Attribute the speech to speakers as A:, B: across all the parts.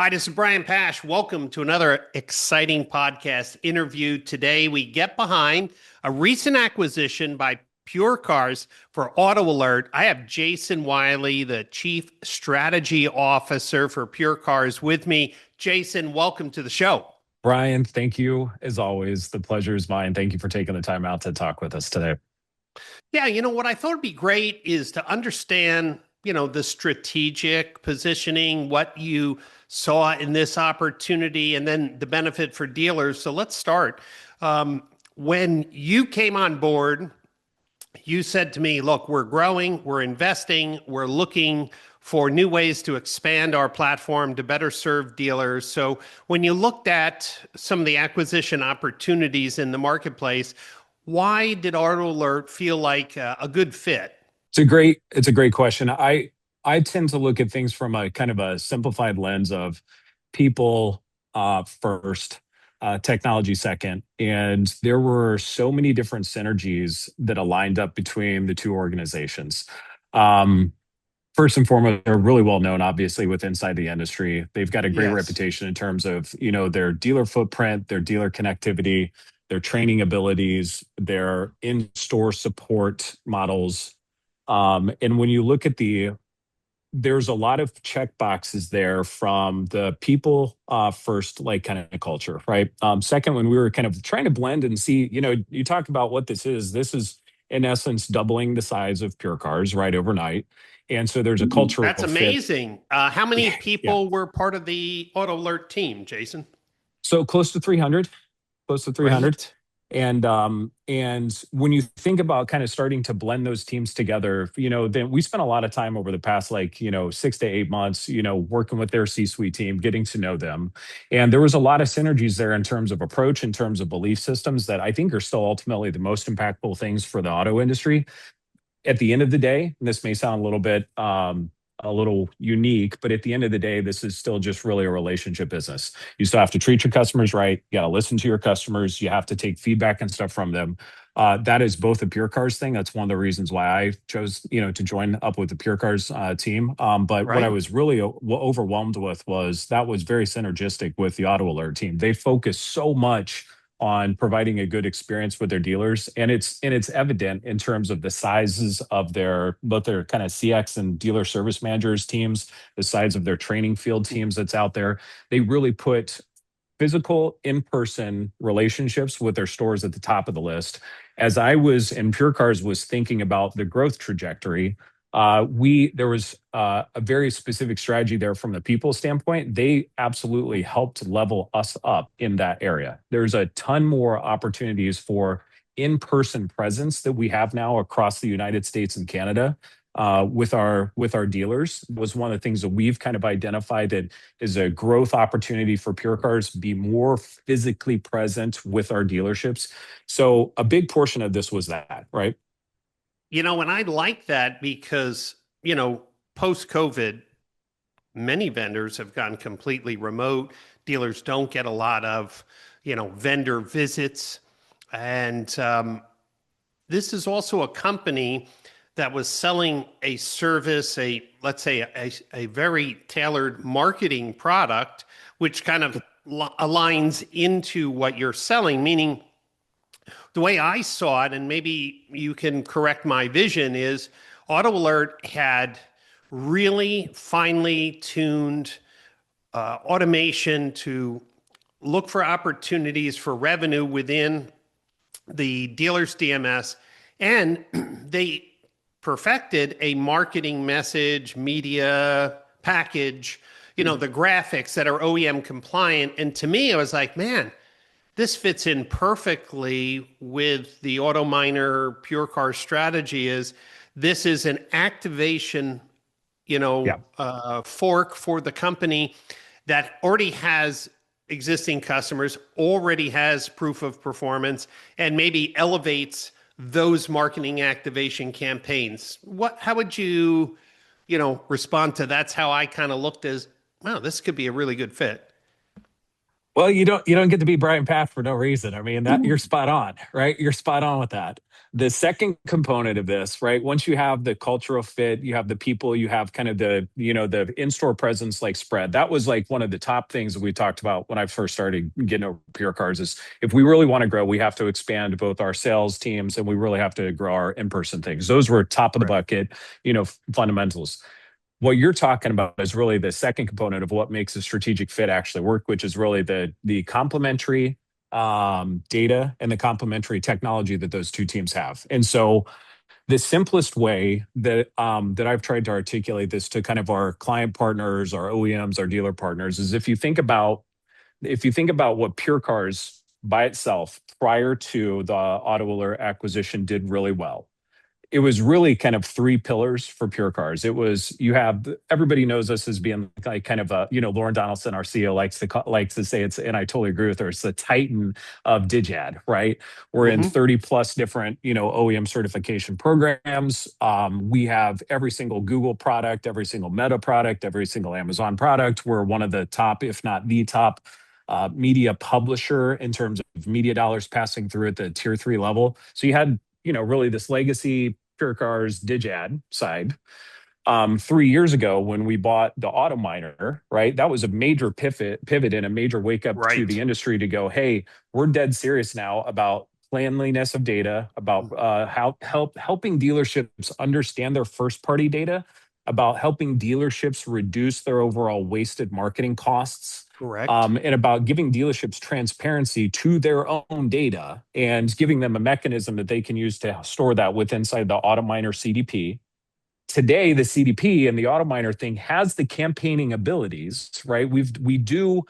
A: Hi, this is Brian Pash. Welcome to another exciting podcast interview. Today, we get behind a recent acquisition by PureCars for AutoAlert. I have Jason Wiley, the Chief Strategy Officer for PureCars, with me. Jason, welcome to the show.
B: Brian, thank you as always. The pleasure is mine. Thank you for taking the time out to talk with us today.
A: Yeah, what I thought would be great is to understand, the strategic positioning, what you saw in this opportunity, and then the benefit for dealers. So let's start. When you came on board, you said to me, look, we're growing, we're investing, we're looking for new ways to expand our platform to better serve dealers. So when you looked at some of the acquisition opportunities in the marketplace, why did AutoAlert feel like a good fit?
B: It's a great question. I tend to look at things from a kind of a simplified lens of people first, technology second. And there were so many different synergies that aligned up between the two organizations. Um, First and foremost, they're really well known, obviously, with inside the industry. They've got a great
A: Yes.
B: reputation in terms of, their dealer footprint, their dealer connectivity, their training abilities, their in-store support models. And when you look at there's a lot of check boxes there from the people first, like kind of culture, right? Second, when we were kind of trying to blend and see, you talk about what this is. This is in essence doubling the size of Pure Cars right overnight. And so there's a cultural
A: That's
B: fit.
A: amazing. How many
B: Yeah.
A: people were part of the AutoAlert team, Jason?
B: So close to 300.
A: Great.
B: And when you think about kind of starting to blend those teams together, then we spent a lot of time over the past 6 to 8 months, working with their C-suite team, getting to know them. And there was a lot of synergies there in terms of approach, in terms of belief systems that I think are still ultimately the most impactful things for the auto industry. At the end of the day, and this may sound a little unique, but at the end of the day, this is still just really a relationship business. You still have to treat your customers right. You got to listen to your customers. You have to take feedback and stuff from them. That is both a PureCars thing. That's one of the reasons why I chose, to join up with the PureCars team. But what I
A: Right.
B: was really overwhelmed with was that was very synergistic with the AutoAlert team. They focus so much on providing a good experience with their dealers, and it's evident in terms of the sizes of their both their kind of CX and dealer service managers teams, the size of their training field teams that's out there. They really put physical in-person relationships with their stores at the top of the list. As I was in PureCars was thinking about the growth trajectory, we there was a very specific strategy there from the people standpoint. They absolutely helped level us up in that area. There's a ton more opportunities for in-person presence that we have now across the United States and Canada with our dealers was one of the things that we've kind of identified that is a growth opportunity for PureCars, be more physically present with our dealerships. So a big portion of this was that, right?
A: And I like that because, post COVID, many vendors have gone completely remote. Dealers don't get a lot of, vendor visits. And this is also a company that was selling a service, let's say a very tailored marketing product, which kind of aligns into what you're selling, meaning the way I saw it, and maybe you can correct my vision, is AutoAlert had really finely tuned automation to look for opportunities for revenue within the dealer's DMS, and they perfected a marketing message, media package, the graphics that are OEM compliant. And to me, I was like, man, this fits in perfectly with the AutoMiner PureCar strategy. Is this is an activation,
B: Yeah.
A: fork for the company that already has existing customers, already has proof of performance, and maybe elevates those marketing activation campaigns. How would you, respond to that's how I kind of looked as, wow, this could be a really good fit.
B: Well, you don't get to be Brian Path for no reason. I mean, that you're spot on, right? You're spot on with that. The second component of this, right? Once you have the cultural fit, you have the people, you have kind of the in-store presence like spread. That was like one of the top things that we talked about when I first started getting over Pure Cars is if we really want to grow, we have to expand both our sales teams and we really have to grow our in-person things. Those were top of the
A: Right.
B: bucket, fundamentals. What you're talking about is really the second component of what makes a strategic fit actually work, which is really the complementary data and the complementary technology that those two teams have. And so the simplest way that I've tried to articulate this to kind of our client partners, our OEMs, our dealer partners, is if you think about what PureCars by itself prior to the AutoAlert acquisition did really well, it was really kind of three pillars for PureCars. It was you have everybody knows us as being like kind of a Lauren Donalson, our CEO, likes to say it's, and I totally agree with her. It's the Titan of Digad, right? We're in
A: Hmm.
B: 30 plus different OEM certification programs. We have every single Google product, every single Meta product, every single Amazon product. We're one of the top, if not the top. Media publisher in terms of media dollars passing through at the tier 3 level. So you had really this legacy PureCars Digad side. 3 years ago, when we bought the auto miner, right, that was a major pivot and a major wake up to
A: Right.
B: the industry to go, hey, we're dead serious now about cleanliness of data, about how helping dealerships understand their first party data, about helping dealerships reduce their overall wasted marketing costs,
A: Correct.
B: and about giving dealerships transparency to their own data and giving them a mechanism that they can use to store that with inside the AutoMiner CDP. Today, the CDP and the AutoMiner thing has the campaigning abilities, right? We do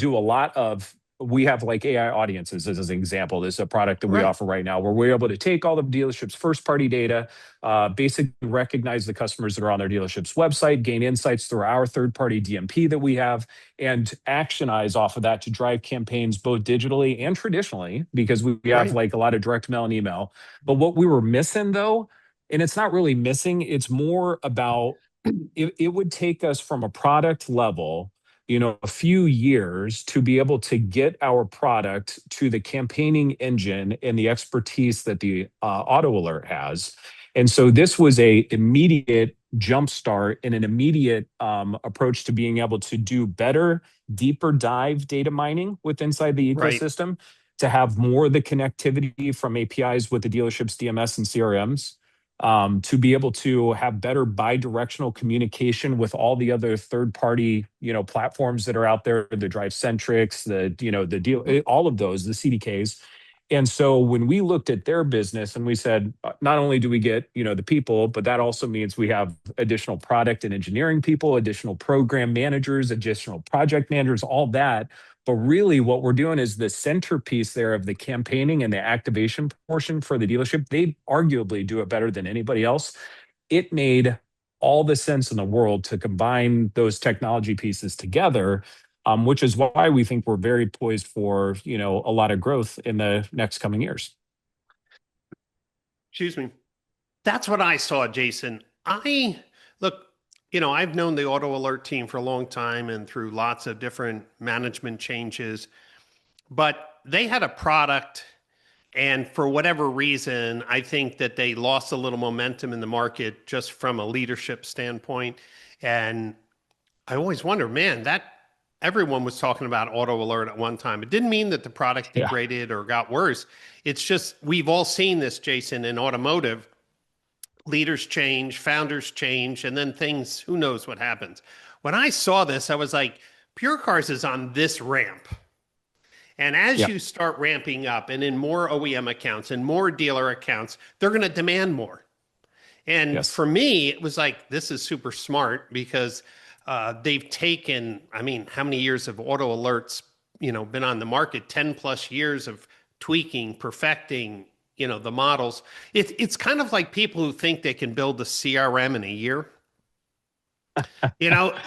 B: a lot of. We have like AI audiences as an example. This is a product that we
A: Right.
B: offer right now where we're able to take all the dealership's first party data, basically recognize the customers that are on their dealership's website, gain insights through our third party DMP that we have, and actionize off of that to drive campaigns both digitally and traditionally because we have
A: Right.
B: like a lot of direct mail and email. But what we were missing though, and it's not really missing, it's more about it would take us from a product level, a few years to be able to get our product to the campaigning engine and the expertise that the auto alert has. And so this was a immediate jumpstart and an immediate approach to being able to do better, deeper dive data mining with inside the
A: Right.
B: ecosystem, to have more of the connectivity from APIs with the dealership's DMS and CRMs, to be able to have better bi-directional communication with all the other third-party, platforms that are out there, the Drive Centrics, the deal, all of those, the CDKs. And so when we looked at their business and we said, not only do we get, the people, but that also means we have additional product and engineering people, additional program managers, additional project managers, all that. But really, what we're doing is the centerpiece there of the campaigning and the activation portion for the dealership. They arguably do it better than anybody else. It made all the sense in the world to combine those technology pieces together, which is why we think we're very poised for a lot of growth in the next coming years.
A: Excuse me. That's what I saw, Jason. I look, I've known the Auto Alert team for a long time and through lots of different management changes, but they had a product. And for whatever reason, I think that they lost a little momentum in the market just from a leadership standpoint. And I always wonder, man, that everyone was talking about Auto Alert at one time. It didn't mean that the product
B: Yeah.
A: degraded or got worse. It's just we've all seen this, Jason, in automotive. Leaders change, founders change, and then things, who knows what happens. When I saw this, I was like, Pure Cars is on this ramp. And as
B: Yeah.
A: you start ramping up and in more OEM accounts and more dealer accounts, they're going to demand more. And
B: Yes.
A: for me, it was like, this is super smart because they've taken, I mean, how many years of auto alerts, been on the market? 10 plus years of tweaking, perfecting, the models. It's kind of like people who think they can build a CRM in a year. You know,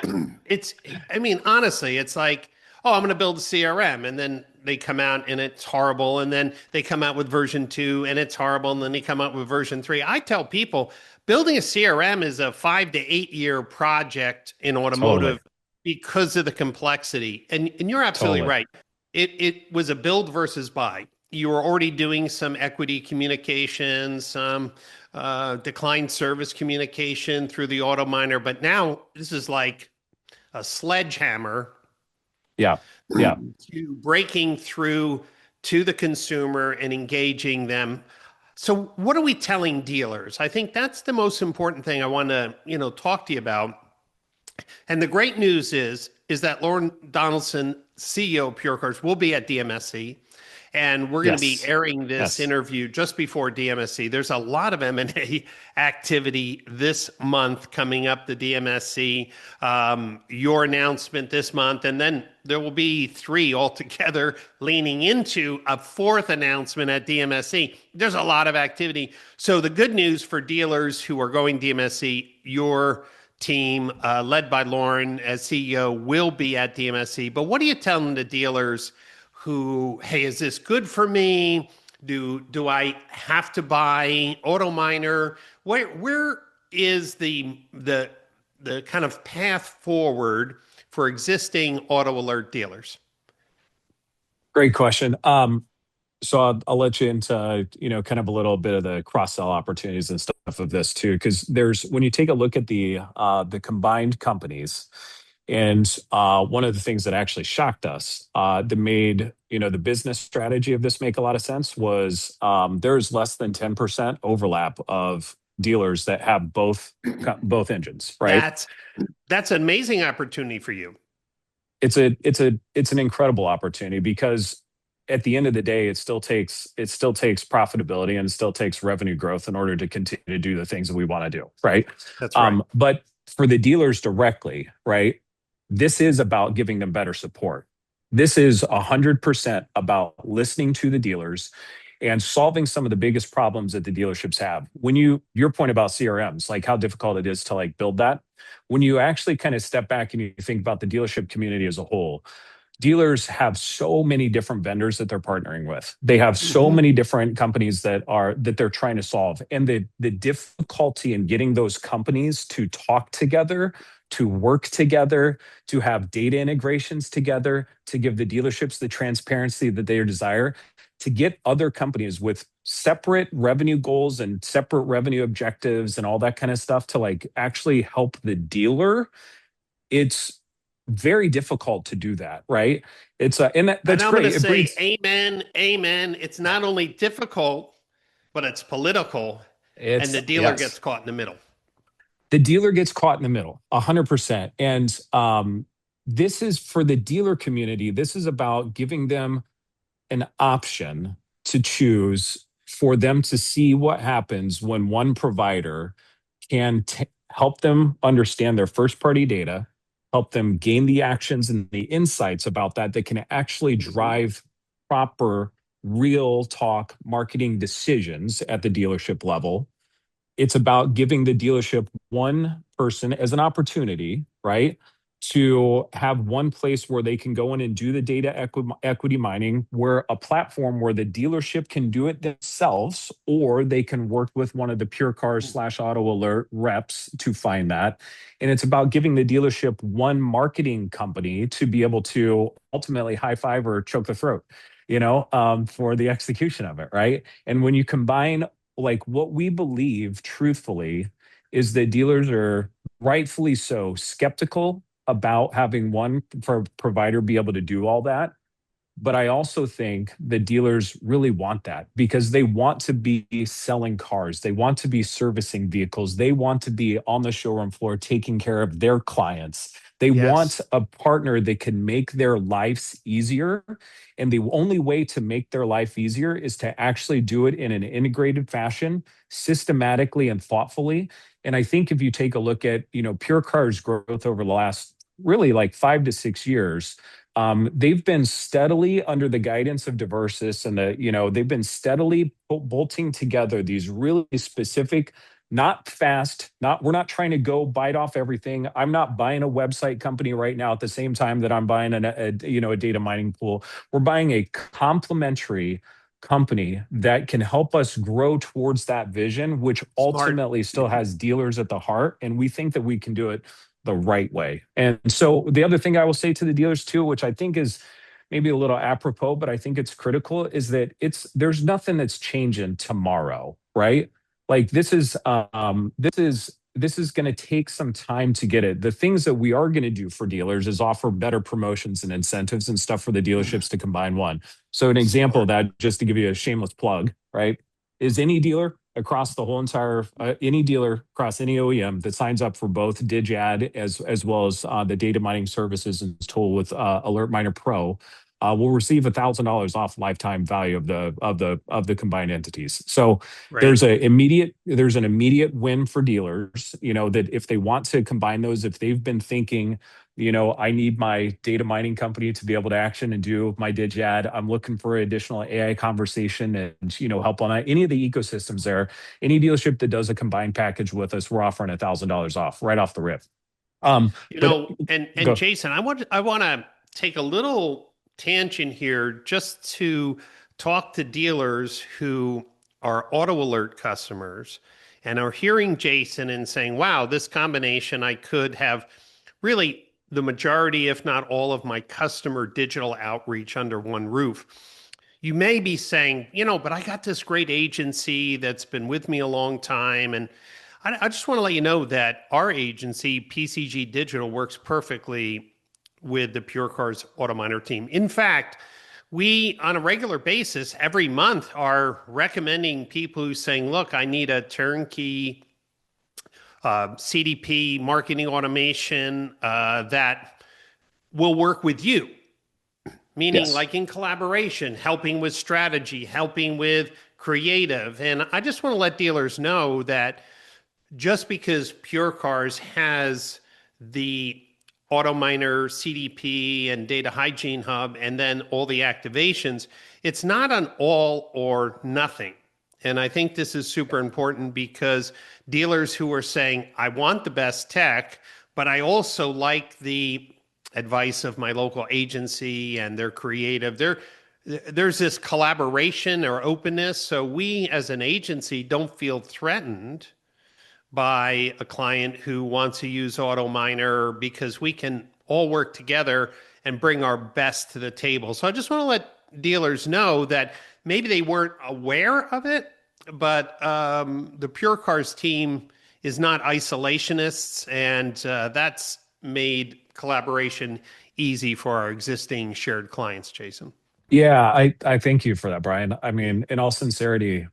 A: it's, I mean, honestly, it's like, oh, I'm going to build a CRM. And then they come out and it's horrible. And then they come out with version 2 and it's horrible. And then they come out with version 3. I tell people building a CRM is a 5 to 8 year project in
B: Totally.
A: automotive because of the complexity. And you're absolutely
B: Totally.
A: right. it was a build versus buy. You were already doing some equity communication, some declined service communication through the auto miner, but now this is like a sledgehammer
B: Yeah. Yeah.
A: to breaking through to the consumer and engaging them. So what are we telling dealers? I think that's the most important thing I want to, talk to you about. And the great news is that Lauren Donalson, CEO of PureCars, will be at DMSC, and we're going to be
B: Yes.
A: airing this
B: Yes.
A: interview just before DMSC. There's a lot of M&A activity this month coming up, the DMSC, your announcement this month, and then there will be three altogether leaning into a fourth announcement at DMSC. There's a lot of activity. So the good news for dealers who are going DMSC, your team, led by Lauren as CEO, will be at DMSC. But what are you telling the dealers who, hey, is this good for me? Do I have to buy Auto Miner? Where is the kind of path forward for existing AutoAlert dealers?
B: Great question. So I'll let you into, kind of a little bit of the cross-sell opportunities and stuff of this too, because there's when you take a look at the combined companies, and one of the things that actually shocked us, that made, the business strategy of this make a lot of sense was there's less than 10% overlap of dealers that have both engines, right?
A: That's that's an amazing opportunity for you.
B: It's an incredible opportunity because at the end of the day, it still takes profitability and it still takes revenue growth in order to continue to do the things that we want to do, right?
A: That's right.
B: But for the dealers directly, right, this is about giving them better support. This is 100% about listening to the dealers and solving some of the biggest problems that the dealerships have. When your point about CRMs, like how difficult it is to like build that, when you actually kind of step back and you think about the dealership community as a whole, dealers have so many different vendors that they're partnering with. They have so
A: Mhm.
B: many different companies that they're trying to solve. And the difficulty in getting those companies to talk together, to work together, to have data integrations together, to give the dealerships the transparency that they desire, to get other companies with separate revenue goals and separate revenue objectives and all that kind of stuff to like actually help the dealer, it's very difficult to do that, right? And
A: And
B: that's
A: I'm going to
B: great. It
A: say,
B: breeds.
A: amen, amen. It's not only difficult, but it's political, and
B: It's
A: the dealer gets
B: yes.
A: caught in the middle.
B: The dealer gets caught in the middle, 100%. And this is for the dealer community. This is about giving them an option to choose for them to see what happens when one provider can help them understand their first party data, help them gain the actions and the insights about that can actually
A: Mhm.
B: drive proper, real talk marketing decisions at the dealership level. It's about giving the dealership one person as an opportunity, right? To have one place where they can go in and do the data equity mining, where a platform where the dealership can do it themselves, or they can work with one of the PureCars slash Auto Alert reps to find that. And it's about giving the dealership one marketing company to be able to ultimately high five or choke the throat, for the execution of it, right? And when you combine like what we believe truthfully is that dealers are rightfully so skeptical about having one provider be able to do all that. But I also think the dealers really want that because they want to be selling cars. They want to be servicing vehicles. They want to be on the showroom floor taking care of their clients. They want
A: Yes.
B: a partner that can make their lives easier. And the only way to make their life easier is to actually do it in an integrated fashion, systematically and thoughtfully. And I think if you take a look at, PureCar's growth over the last really like 5 to 6 years, they've been steadily under the guidance of Diversis, and they've been steadily bolting together these really specific, not fast, not we're not trying to go bite off everything. I'm not buying a website company right now at the same time that I'm buying a data mining pool. We're buying a complementary company that can help us grow towards that vision, which
A: Smart.
B: ultimately still has dealers at the heart. And we think that we can do it the right way. And so the other thing I will say to the dealers too, which I think is maybe a little apropos, but I think it's critical, is that there's nothing that's changing tomorrow, right? Like this is going to take some time to get it. The things that we are going to do for dealers is offer better promotions and incentives and stuff for the dealerships to combine one. So an example of
A: Smart.
B: that, just to give you a shameless plug, right, is any dealer across the whole entire, any dealer across any OEM that signs up for both DigAd as well as the data mining services and tool with Alert Miner Pro, will receive $1,000 off lifetime value of the combined entities. So
A: Right.
B: there's an immediate win for dealers, that if they want to combine those, if they've been thinking, I need my data mining company to be able to action and do my DigAd. I'm looking for additional AI conversation and, help on that. Any of the ecosystems there, any dealership that does a combined package with us, we're offering $1,000 off right off the rip. But
A: And
B: go.
A: Jason, I want to take a little tangent here just to talk to dealers who are Auto Alert customers and are hearing Jason and saying, "Wow, this combination, I could have really the majority, if not all, of my customer digital outreach under one roof." You may be saying, but I got this great agency that's been with me a long time. And I just want to let you know that our agency, PCG Digital, works perfectly with the PureCars AutoMiner team. In fact, we, on a regular basis, every month, are recommending people who saying, look, I need a turnkey CDP marketing automation that will work with you, meaning
B: Yes.
A: like in collaboration, helping with strategy, helping with creative. And I just want to let dealers know that just because PureCars has the AutoMiner CDP and Data Hygiene Hub and then all the activations, it's not an all or nothing. And I think this is super important because dealers who are saying, I want the best tech, but I also like the advice of my local agency and they're creative. There's this collaboration or openness. So we as an agency don't feel threatened by a client who wants to use AutoMiner because we can all work together and bring our best to the table. So I just want to let dealers know that maybe they weren't aware of it, but the PureCars team is not isolationists, and that's made collaboration easy for our existing shared clients, Jason.
B: Yeah, I thank you for that, Brian. I mean, in all sincerity,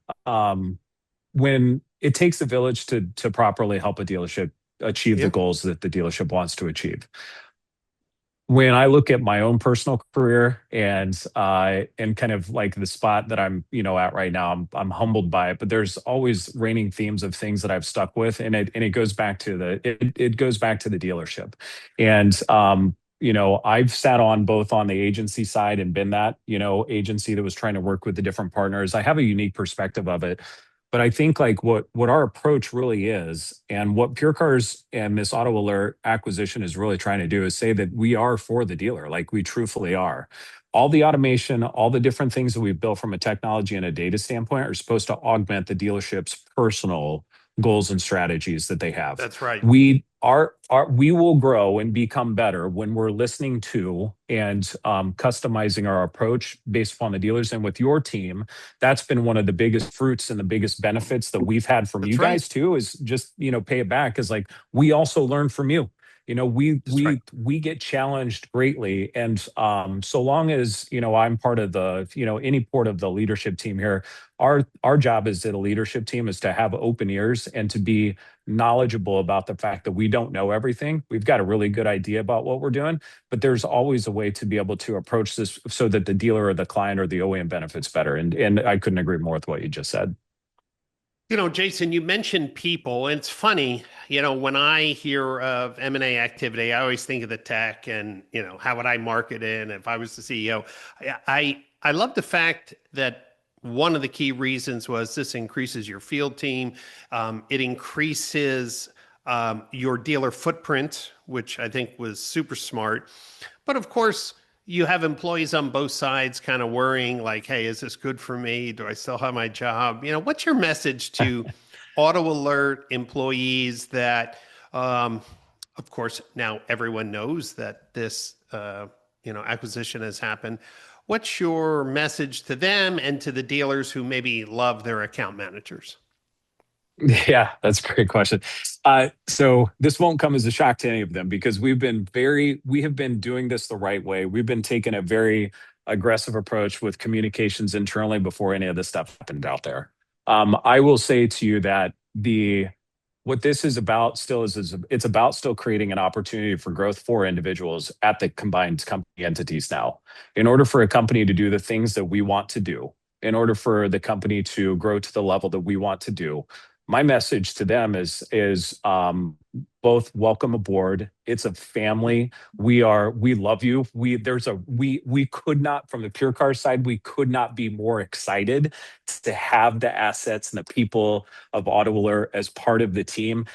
B: when it takes a village to properly help a dealership achieve the
A: Yeah,
B: goals that the dealership wants to achieve. When I look at my own personal career and kind of like the spot that I'm at right now, I'm humbled by it. But there's always reigning themes of things that I've stuck with, and it goes back to it goes back to the dealership, and I've sat on both on the agency side and been that agency that was trying to work with the different partners. I have a unique perspective of it. But I think like what our approach really is, and what PureCars and this Auto Alert acquisition is really trying to do, is say that we are for the dealer, like we truthfully are. All the automation, all the different things that we've built from a technology and a data standpoint are supposed to augment the dealership's personal goals and strategies that they have.
A: that's right.
B: We will grow and become better when we're listening to and customizing our approach based upon the dealers. And with your team, that's been one of the biggest fruits and the biggest benefits that we've had from you
A: That's right.
B: guys too, is just pay it back, because like we also learn from you. We
A: That's right.
B: we get challenged greatly, and so long as I'm part of the any part of the leadership team here, our job as a leadership team is to have open ears and to be knowledgeable about the fact that we don't know everything. We've got a really good idea about what we're doing, but there's always a way to be able to approach this so that the dealer or the client or the OEM benefits better. And I couldn't agree more with what you just said.
A: Jason, you mentioned people, and it's funny, when I hear of M&A activity, I always think of the tech and, how would I market it if I was the CEO? I love the fact that one of the key reasons was this increases your field team. It increases your dealer footprint, which I think was super smart. But of course, you have employees on both sides kind of worrying like, hey, is this good for me? Do I still have my job? What's your message to Auto Alert employees that, of course, now everyone knows that this acquisition has happened. What's your message to them and to the dealers who maybe love their account managers?
B: Yeah, that's a great question. So this won't come as a shock to any of them because we have been doing this the right way. We've been taking a very aggressive approach with communications internally before any of this stuff happened out there. I will say to you that what this is about still is it's about still creating an opportunity for growth for individuals at the combined company entities now. In order for a company to do the things that we want to do, in order for the company to grow to the level that we want to do, my message to them is both welcome aboard. It's a family. We love you. We could not, from the PureCars side, we could not be more excited to have the assets and the people of AutoAlert as part of the team.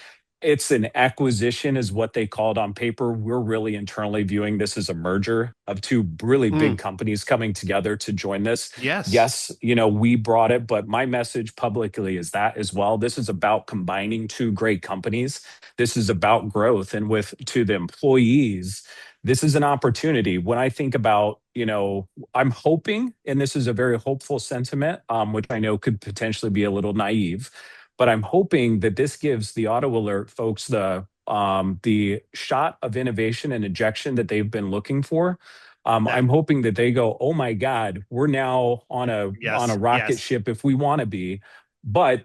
B: It's an acquisition, is what they called on paper. We're really internally viewing this as a merger of two really big
A: Mm,
B: companies coming together to join this.
A: yes.
B: Yes, we brought it, but my message publicly is that as well. This is about combining two great companies. This is about growth. And to the employees, this is an opportunity. When I think about, I'm hoping, and this is a very hopeful sentiment, which I know could potentially be a little naive, but I'm hoping that this gives the AutoAlert folks the shot of innovation and injection that they've been looking for.
A: That,
B: I'm hoping that they go, oh my God, we're now on a
A: yes,
B: rocket
A: yes.
B: ship if we want to be. But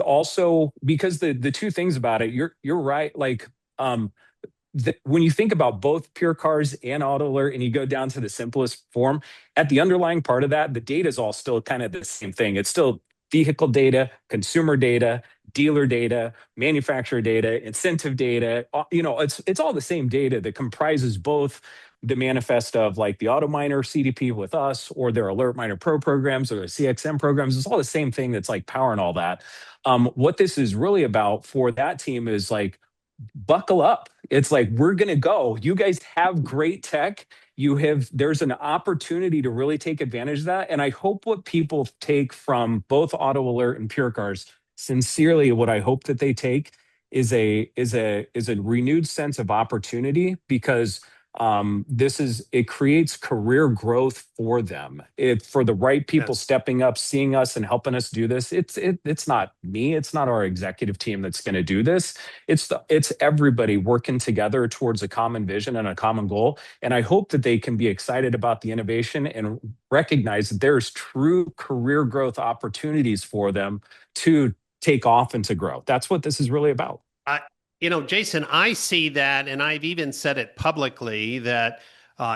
B: also because the two things about it, you're right. Like when you think about both PureCars and AutoAlert, and you go down to the simplest form, at the underlying part of that, the data is all still kind of the same thing. It's still vehicle data, consumer data, dealer data, manufacturer data, incentive data. It's all the same data that comprises both the manifest of like the AutoMiner CDP with us, or their Alert Miner Pro programs, or their CXM programs. It's all the same thing that's like powering all that. What this is really about for that team is like, buckle up. It's like, we're going to go. You guys have great tech. There's an opportunity to really take advantage of that. And I hope what people take from both AutoAlert and PureCars, sincerely, what I hope that they take is a renewed sense of opportunity, because it creates career growth for them. For the right people
A: Yes.
B: stepping up, seeing us and helping us do this. It's not me, it's not our executive team that's going to do this. It's everybody working together towards a common vision and a common goal. And I hope that they can be excited about the innovation and recognize that there's true career growth opportunities for them to take off and to grow. That's what this is really about.
A: I, Jason, I see that, and I've even said it publicly that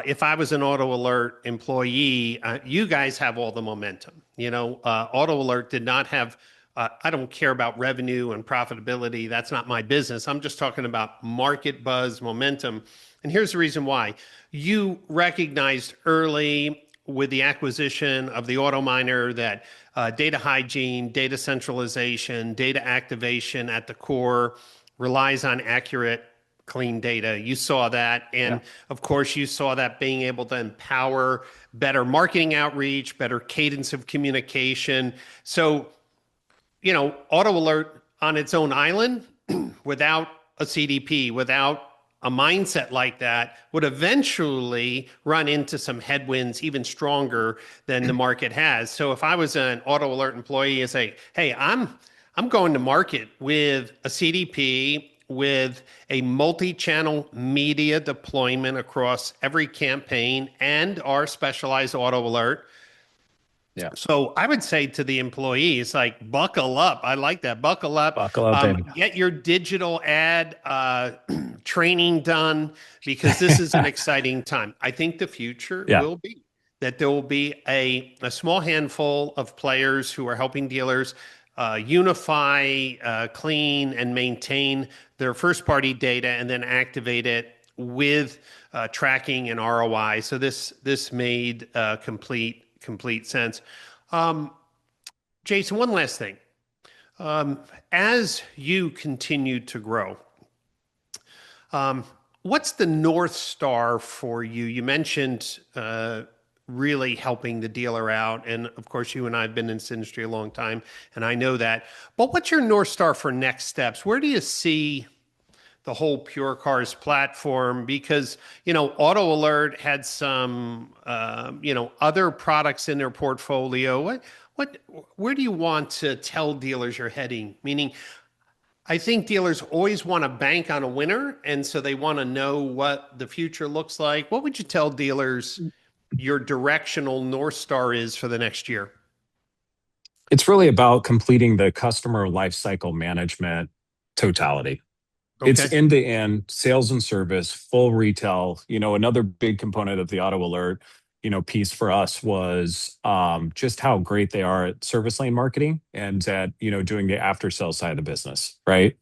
A: if I was an Auto Alert employee, you guys have all the momentum. Auto Alert did not have. I don't care about revenue and profitability. That's not my business. I'm just talking about market buzz, momentum. And here's the reason why. You recognized early with the acquisition of the auto miner that data hygiene, data centralization, data activation at the core relies on accurate, clean data. You saw that.
B: Yeah.
A: And of course, you saw that being able to empower better marketing outreach, better cadence of communication. So, Auto Alert on its own island without a CDP, without a mindset like that, would eventually run into some headwinds even stronger than the market has. So if I was an Auto Alert employee and say, hey, I'm going to market with a CDP, with a multi-channel media deployment across every campaign and our specialized Auto Alert.
B: Yeah.
A: So I would say to the employees, like, buckle up. I like that. Buckle up.
B: Buckle up, baby.
A: Get your digital ad training done, because this is an exciting time. I think the future
B: Yeah.
A: will be that there will be a small handful of players who are helping dealers unify, clean, and maintain their first party data and then activate it with tracking and ROI. So this made complete sense. Um, Jason, one last thing. As you continue to grow, um, what's the North Star for you? You mentioned really helping the dealer out. And of course, you and I have been in this industry a long time, and I know that. But what's your North Star for next steps? Where do you see the whole PureCars platform? Because, AutoAlert had some, other products in their portfolio. What, where do you want to tell dealers you're heading? Meaning, I think dealers always want to bank on a winner, and so they want to know what the future looks like. What would you tell dealers your directional North Star is for the next year?
B: It's really about completing the customer lifecycle management totality. It's
A: Okay.
B: end to end sales and service, full retail. Another big component of the auto alert, piece for us was just how great they are at service lane marketing and at, doing the after sale side of the business, right?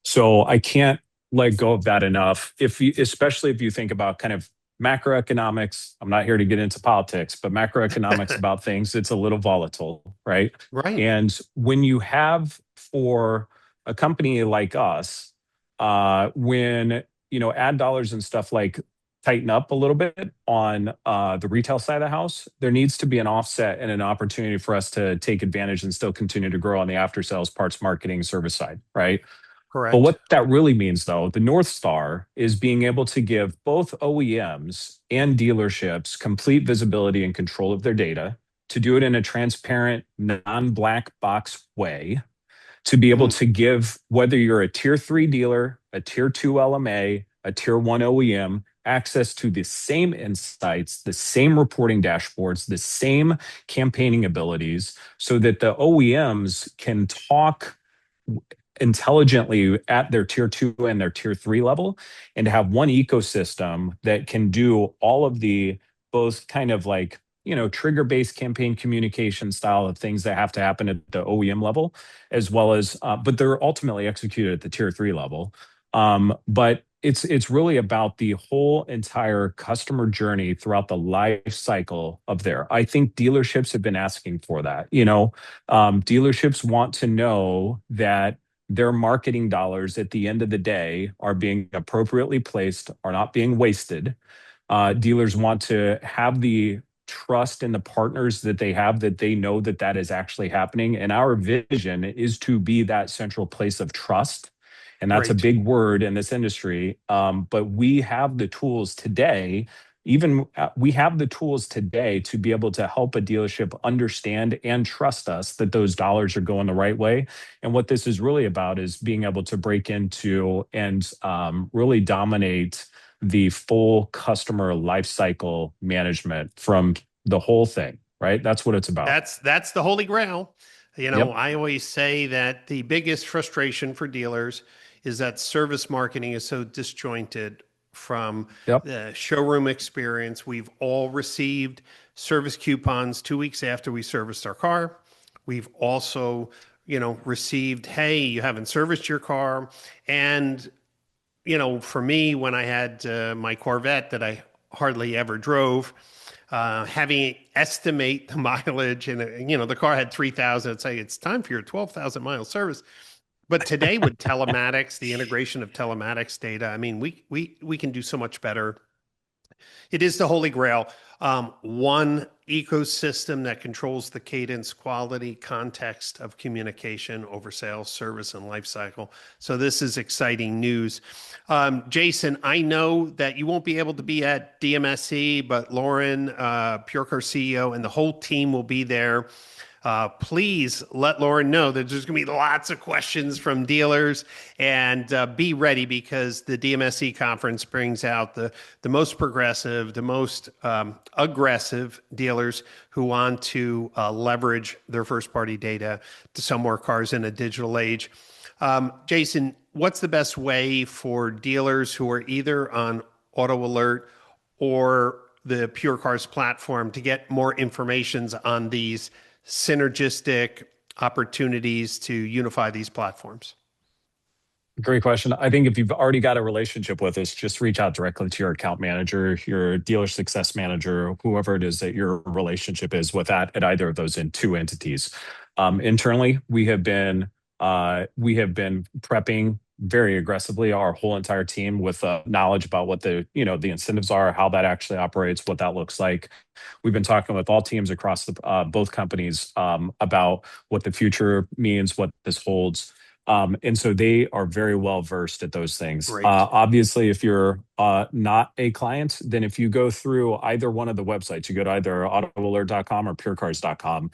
B: So I can't let go of that enough. Especially if you think about kind of macroeconomics, I'm not here to get into politics, but macroeconomics about things, it's a little volatile, right?
A: Right.
B: And when you have for a company like us, when ad dollars and stuff like tighten up a little bit on the retail side of the house, there needs to be an offset and an opportunity for us to take advantage and still continue to grow on the after sales parts marketing service side, right? But
A: Correct.
B: what that really means, though, the North Star is being able to give both OEMs and dealerships complete visibility and control of their data, to do it in a transparent, non black box way, to be able
A: Mm,
B: to give, whether you're a tier three dealer, a tier two LMA, a tier one OEM, access to the same insights, the same reporting dashboards, the same campaigning abilities, so that the OEMs can talk intelligently at their tier two and their tier three level, and to have one ecosystem that can do all of the both kind of like, trigger based campaign communication style of things that have to happen at the OEM level, as well as, but they're ultimately executed at the tier three level. But it's really about the whole entire customer journey throughout the life cycle of there. I think dealerships have been asking for that. Dealerships want to know that their marketing dollars at the end of the day are being appropriately placed, are not being wasted. Dealers want to have the trust in the partners that they have, that they know that that is actually happening. And our vision is to be that central place of trust. And that's a
A: great.
B: big word in this industry. But we have the tools today. Even we have the tools today to be able to help a dealership understand and trust us that those dollars are going the right way. And what this is really about is being able to break into and really dominate the full customer lifecycle management from the whole thing, right? That's what it's about.
A: That's the holy grail.
B: Yep.
A: I always say that the biggest frustration for dealers is that service marketing is so disjointed from
B: Yep.
A: the showroom experience. We've all received service coupons 2 weeks after we serviced our car. We've also, received, hey, you haven't serviced your car. And, for me, when I had my Corvette that I hardly ever drove, having estimate the mileage, and the car had 3,000, it's like it's time for your 12,000 mile service. But today with telematics, the integration of telematics data, I mean, we can do so much better. It is the holy grail. One ecosystem that controls the cadence, quality, context of communication over sales, service, and life cycle. So this is exciting news. Jason, I know that you won't be able to be at DMSC, but Lauren, PureCars CEO, and the whole team will be there. Please let Lauren know that there's going to be lots of questions from dealers, and be ready, because the DMSC conference brings out the most progressive, the most aggressive dealers who want to leverage their first party data to sell more cars in a digital age. Jason, what's the best way for dealers who are either on AutoAlert or the PureCars platform to get more information on these synergistic opportunities to unify these platforms?
B: Great question. I think if you've already got a relationship with us, just reach out directly to your account manager, your dealer success manager, whoever it is that your relationship is with that at either of those in two entities. Internally, we have been prepping very aggressively our whole entire team with knowledge about what the incentives are, how that actually operates, what that looks like. We've been talking with all teams across both companies about what the future means, what this holds. And so they are very well versed at those things.
A: Great.
B: Obviously, if you're not a client, then if you go through either one of the websites, you go to either autoalert.com or purecars.com.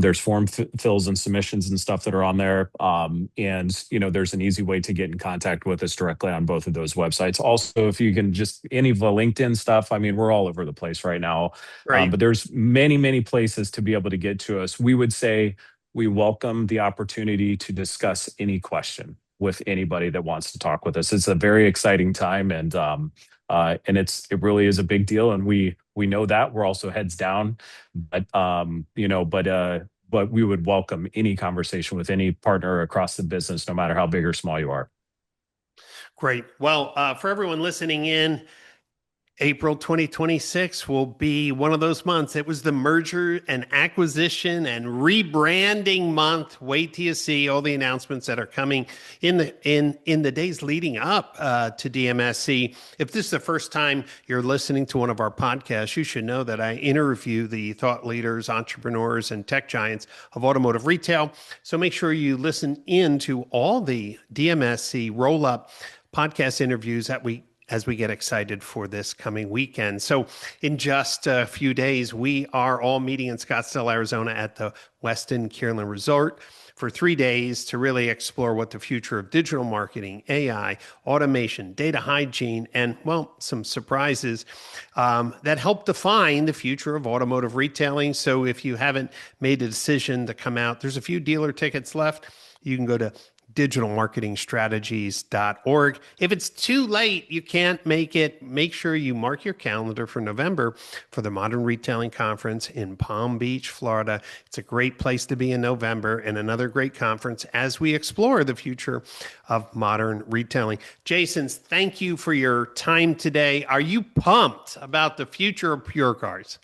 B: There's form fills and submissions and stuff that are on there. And, there's an easy way to get in contact with us directly on both of those websites. Also, if you can just any of the LinkedIn stuff, I mean, we're all over the place right now.
A: Right.
B: But there's many, many places to be able to get to us. We would say we welcome the opportunity to discuss any question with anybody that wants to talk with us. It's a very exciting time, and it really is a big deal, and we know that we're also heads down, but we would welcome any conversation with any partner across the business, no matter how big or small you are.
A: Great. Well, for everyone listening in, April 2026 will be one of those months. It was the merger and acquisition and rebranding month. Wait till you see all the announcements that are coming in the days leading up to DMSC. If this is the first time you're listening to one of our podcasts, you should know that I interview the thought leaders, entrepreneurs, and tech giants of automotive retail. So make sure you listen in to all the DMSC roll-up podcast interviews as we get excited for this coming weekend. So in just a few days, we are all meeting in Scottsdale, Arizona at the Westin Kierland Resort for 3 days to really explore what the future of digital marketing, AI, automation, data hygiene, and, well, some surprises that help define the future of automotive retailing. So if you haven't made a decision to come out, there's a few dealer tickets left. You can go to digitalmarketingstrategies.org. If it's too late, you can't make it, make sure you mark your calendar for November for the Modern Retailing Conference in Palm Beach, Florida. It's a great place to be in November and another great conference as we explore the future of modern retailing. Jason, thank you for your time today. Are you pumped about the future of PureCars?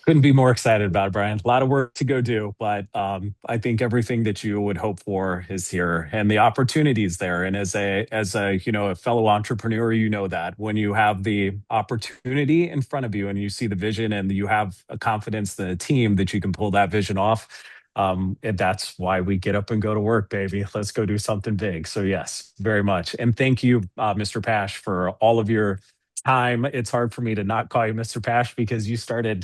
B: Couldn't be more excited about it, Brian. A lot of work to go do, but I think everything that you would hope for is here, and the opportunities there. And as a fellow entrepreneur, you know that when you have the opportunity in front of you, and you see the vision, and you have a confidence in the team that you can pull that vision off, and that's why we get up and go to work, baby. Let's go do something big. So yes, very much, and thank you, Mr. Pash, for all of your time. It's hard for me to not call you Mr. Pash because you started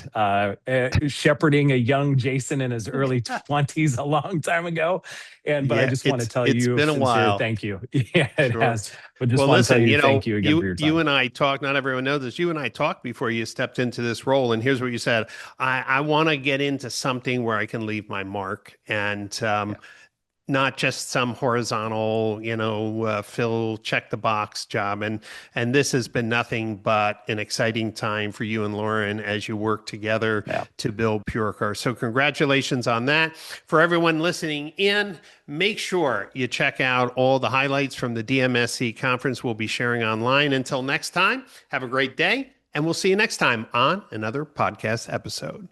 B: shepherding a young Jason in his early 20s a long time ago. But I just want to tell
A: it's
B: you
A: been a
B: sincere
A: while.
B: thank you. Yeah, it
A: Sure.
B: has. But just
A: Well,
B: want to tell
A: listen,
B: you thank you again for your time.
A: You and I talked, not everyone knows this, you and I talked before you stepped into this role. And here's what you said. I want to get into something where I can leave my mark. And not just some horizontal, fill, check the box job. And this has been nothing but an exciting time for you and Lauren as you work together to build PureCars. So congratulations on that. For everyone listening in, make sure you check out all the highlights from the DMSC conference we'll be sharing online. Until next time, have a great day, and we'll see you next time on another podcast episode.